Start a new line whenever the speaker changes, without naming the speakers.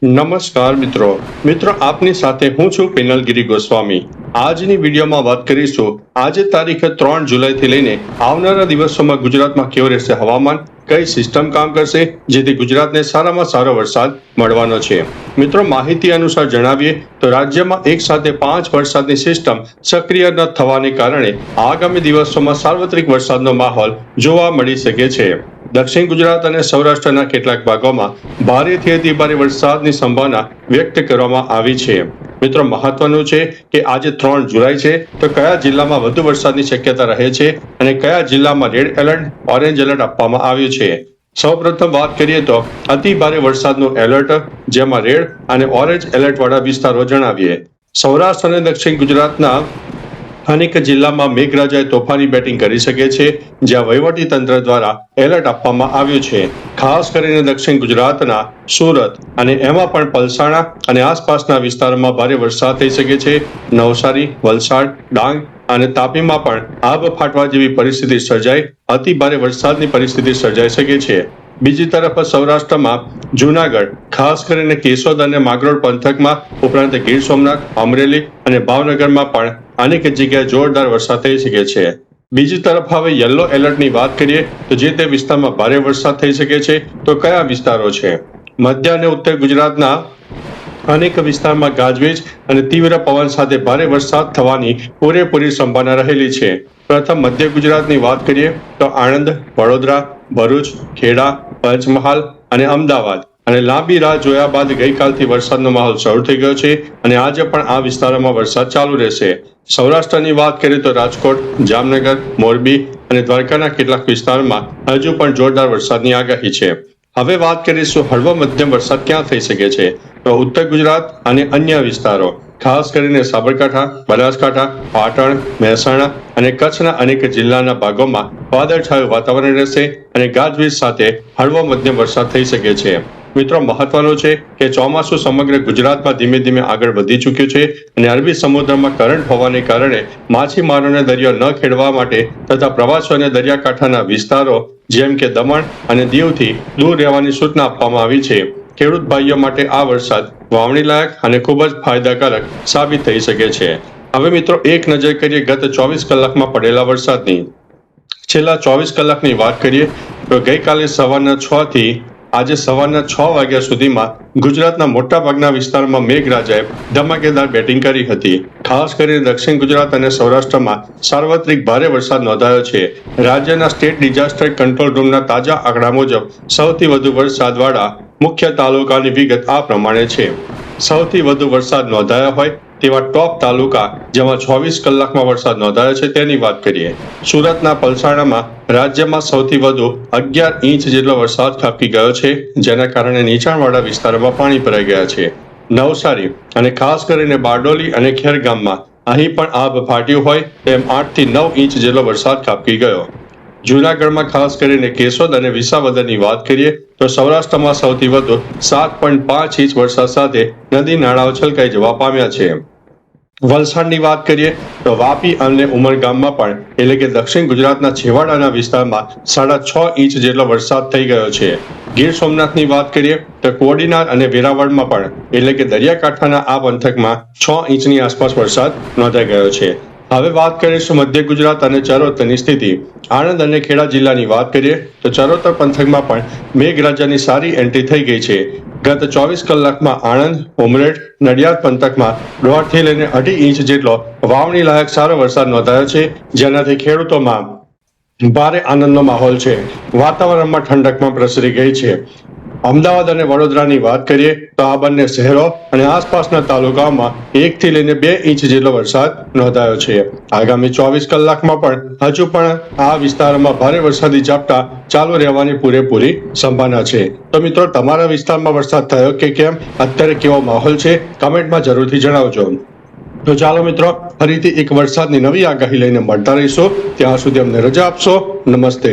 નમસ્કાર મિત્રો આપની સાથે હું છું પિનલગીરી ગોસ્વામી। આજની વિડીયોમાં વાત કરીશું આજે તારીખ 3 જુલાઈથી લઈને આવનારા દિવસોમાં ગુજરાતમાં કેવું રહેશે હવામાન, કઈ સિસ્ટમ કામ કરશે જેથી ગુજરાતને સારામાં સારો વરસાદ મળવાનો છે। મિત્રો માહિતી અનુસાર જણાવીએ તો રાજ્યમાં એક સાથે 5 વરસાદની સિસ્ટમ સક્રિય ન થવાને કારણે આગામી દિવસોમાં સાર્વત્રિક વરસાદનો માહોલ જોવા મળી શકે છે। દક્ષિણ ગુજરાત અને સૌરાષ્ટ્રના કેટલાક ભાગોમાં ભારેથી અતિ ભારે વરસાદની સંભાવના વ્યક્ત કરવામાં આવી છે। મિત્રો મહત્વનું છે કે આજે 3 જુલાઈ છે તો કયા જિલ્લામાં વધુ વરસાદની શક્યતા રહે છે અને કયા જિલ્લામાં રેડ એલર્ટ, ઓરેન્જ એલર્ટ આપવામાં આવ્યું છે। સૌપ્રથમ વાત કરીએ તો અતિ ભારે વરસાદનું એલર્ટ, જેમાં રેડ અને ઓરેન્જ એલર્ટ વાળા વિસ્તારો જણાવીએ। સૌરાષ્ટ્ર અને દક્ષિણ ગુજરાતના અનેક જિલ્લામાં મેઘરાજાએ તોફાની બેટિંગ કરી શકે છે, જ્યાં વહીવટી તંત્ર દ્વારા એલર્ટ આપવામાં આવ્યું છે। ખાસ કરીને દક્ષિણ ગુજરાતના સુરત અને એમાં પણ પલસાણા અને આસપાસના વિસ્તારોમાં ભારે વરસાદ થઈ શકે છે। નવસારી, વલસાડ, ડાંગ અને તાપીમાં પણ આબ ફાટવા જેવી પરિસ્થિતિ સર્જાય, અતિ ભારે વરસાદની પરિસ્થિતિ સર્જાઈ શકે છે। બીજી તરફ સૌરાષ્ટ્રમાં જૂનાગઢ, ખાસ કરીને કેશોદ અને માંગરોળ પંથકમાં, ઉપરાંત ગીર સોમનાથ, અમરેલી અને ભાવનગરમાં પણ અનેક જગ્યાએ જોરદાર વરસાદ થઈ શકે છે। બીજી તરફ હવે યલો એલર્ટની વાત કરીએ તો જે તે વિસ્તારમાં ભારે વરસાદ થઈ શકે છે તો કયા વિસ્તારો છે? મધ્ય અને ઉત્તર ગુજરાતના અનેક વિસ્તારમાં ગાજવીજ અને તીવ્ર પવન સાથે ભારે વરસાદ થવાની પૂરેપૂરી સંભાવના રહેલી છે। પ્રથમ મધ્ય ગુજરાતની વાત કરીએ તો આણંદ, વડોદરા, ભરૂચ, ખેડા, પંચમહાલ અને અમદાવાદ અને લાંબી રાહ જોયા બાદ ગઈકાલથી વરસાદનો માહોલ શરૂ થઈ ગયો છે અને આજે પણ આ વિસ્તારોમાં વરસાદ ચાલુ રહેશે। સૌરાષ્ટ્રની વાત કરીએ તો રાજકોટ, જામનગર, મોરબી અને દ્વારકાના કેટલાક વિસ્તારોમાં હજુ પણ જોરદાર વરસાદની આગાહી છે। હવે વાત કરીશું હળવો મધ્યમ વરસાદ ક્યાં થઈ શકે છે તો ઉત્તર ગુજરાત અને અન્ય વિસ્તારો, ખાસ કરીને સાબરકાંઠા, બનાસકાંઠા, પાટણ, મહેસાણા અને કચ્છના અનેક જિલ્લાના ભાગોમાં વાદળછાયું વાતાવરણ રહેશે અને ગાજવીજ સાથે હળવો મધ્યમ વરસાદ થઈ શકે છે। મિત્રો મહત્વનું છે કે ચોમાસું સમગ્ર ગુજરાતમાં ધીમે ધીમે આગળ વધી ચૂક્યું છે અને અરબી સમુદ્રમાં કરંટ હોવાને કારણે માછીમારોને દરિયો ન ખેડવા માટે તથા પ્રવાસીઓને દરિયાકાંઠાના વિસ્તારો જેમ કે દમણ અને દીવથી દૂર રહેવાની સૂચના આપવામાં આવી છે। ખેડૂત ભાઈઓ માટે આ વરસાદ વાવણી લાયક અને ખૂબ જ ફાયદાકારક સાબિત થઈ શકે છે। હવે મિત્રો એક નજર કરીએ ગત 24 કલાકમાં પડેલા વરસાદની। છેલ્લા 24 કલાકની વાત કરીએ તો ગઈકાલે સવારના 6 થી આજે સવારના 6 વાગ્યા સુધીમાં ગુજરાતના મોટાભાગના વિસ્તારોમાં મેઘરાજાએ ધમાકેદાર બેટિંગ કરી હતી। ખાસ કરીને દક્ષિણ ગુજરાત અને સૌરાષ્ટ્રમાં સાર્વત્રિક ભારે વરસાદ નોંધાયો છે। રાજ્યના સ્ટેટ ડિઝાસ્ટર કંટ્રોલ રૂમના તાજા આંકડા મુજબ સૌથી વધુ વરસાદવાળા મુખ્ય તાલુકાની વિગત આ પ્રમાણે છે। સૌથી વધુ વરસાદ નોંધાયો હોય તેવા ટોપ તાલુકા જેમાં 24 કલાકમાં વરસાદ નોંધાયો છે તેની વાત કરીએ। સુરતના પલસાણામાં રાજ્યમાં સૌથી વધુ 11 ઇંચ જેટલો વરસાદ ખાબકી ગયો છે, જેના કારણે નીચાણવાળા વિસ્તારોમાં પાણી ભરાઈ ગયા છે। નવસારી અને ખાસ કરીને બારડોલી અને ખેરગામમાં અહીં પણ આભ ફાટ્યું હોય તેમ 8 થી 9 ઇંચ જેટલો વરસાદ ખાબકી ગયો। જૂનાગઢમાં ખાસ કરીને કેશોદ અને વિસાવદરની વાત કરીએ તો સૌરાષ્ટ્રમાં સૌથી વધુ 7.5 ઇંચ વરસાદ સાથે નદી નાળાઓ છલકાઈ જવા પામ્યા છે। વલસાડની વાત કરીએ તો વાપી અને ઉમરગામમાં પણ એટલે કે દક્ષિણ ગુજરાતના છેવાડાના વિસ્તારમાં 6.5 ઇંચ જેટલો વરસાદ થઈ ગયો છે। ગીર સોમનાથની વાત કરીએ તો કોડીનાર અને વેરાવળમાં પણ એટલે કે દરિયાકાંઠાના આ પંથકમાં 6 ઇંચની આસપાસ વરસાદ નોંધાઈ ગયો છે। હવે વાત કરીશું મધ્ય ગુજરાત અને ચરોતરની સ્થિતિ। આણંદ અને ખેડા જિલ્લાની વાત કરીએ તો ચરોતર પંથકમાં પણ મેઘરાજાની સારી એન્ટ્રી થઈ ગઈ છે। ગત 24 કલાકમાં આણંદ, ઉમરેઠ, નડિયાદ પંથકમાં 1.5 થી લઈને 2.5 ઇંચ જેટલો વાવણી લાયક સારો વરસાદ નોંધાયો છે, જેનાથી ખેડૂતોમાં ભારે આનંદનો માહોલ છે। વાતાવરણમાં ઠંડક પણ પ્રસરી ગઈ છે। અમદાવાદ અને વડોદરાની વાત કરીએ તો આ બંને શહેરો અને આસપાસના તાલુકાઓમાં 1 થી લઈને 2 ઇંચ જેટલો વરસાદ નોંધાયો છે। આગામી 24 કલાકમાં પણ હજુ પણ આ વિસ્તારોમાં ભારે વરસાદી ઝાપટા ચાલુ રહેવાની પૂરેપૂરી સંભાવના છે। તો મિત્રો તમારા વિસ્તારમાં વરસાદ થયો કે કેમ, અત્યારે કેવો માહોલ છે, કમેન્ટમાં જરૂરથી જણાવજો। તો ચાલો મિત્રો ફરીથી એક વરસાદની નવી આગાહી લઈને મળતા રહીશું, ત્યાં સુધી અમને રજા આપશો। નમસ્તે।